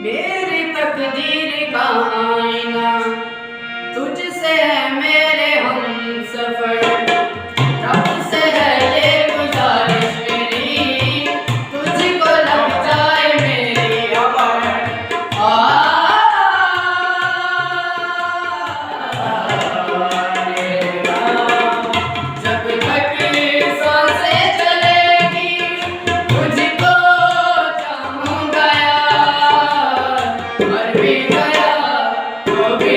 मेरी तकदीर का आईना तुझसे है मेरे हम सफर, रब से है ये गुजारिश मेरी, तुझको लग जाए मेरी अमर। जब तक सांसें चलेगी तुझको चाहूंगा यार, मर भी गया तो भी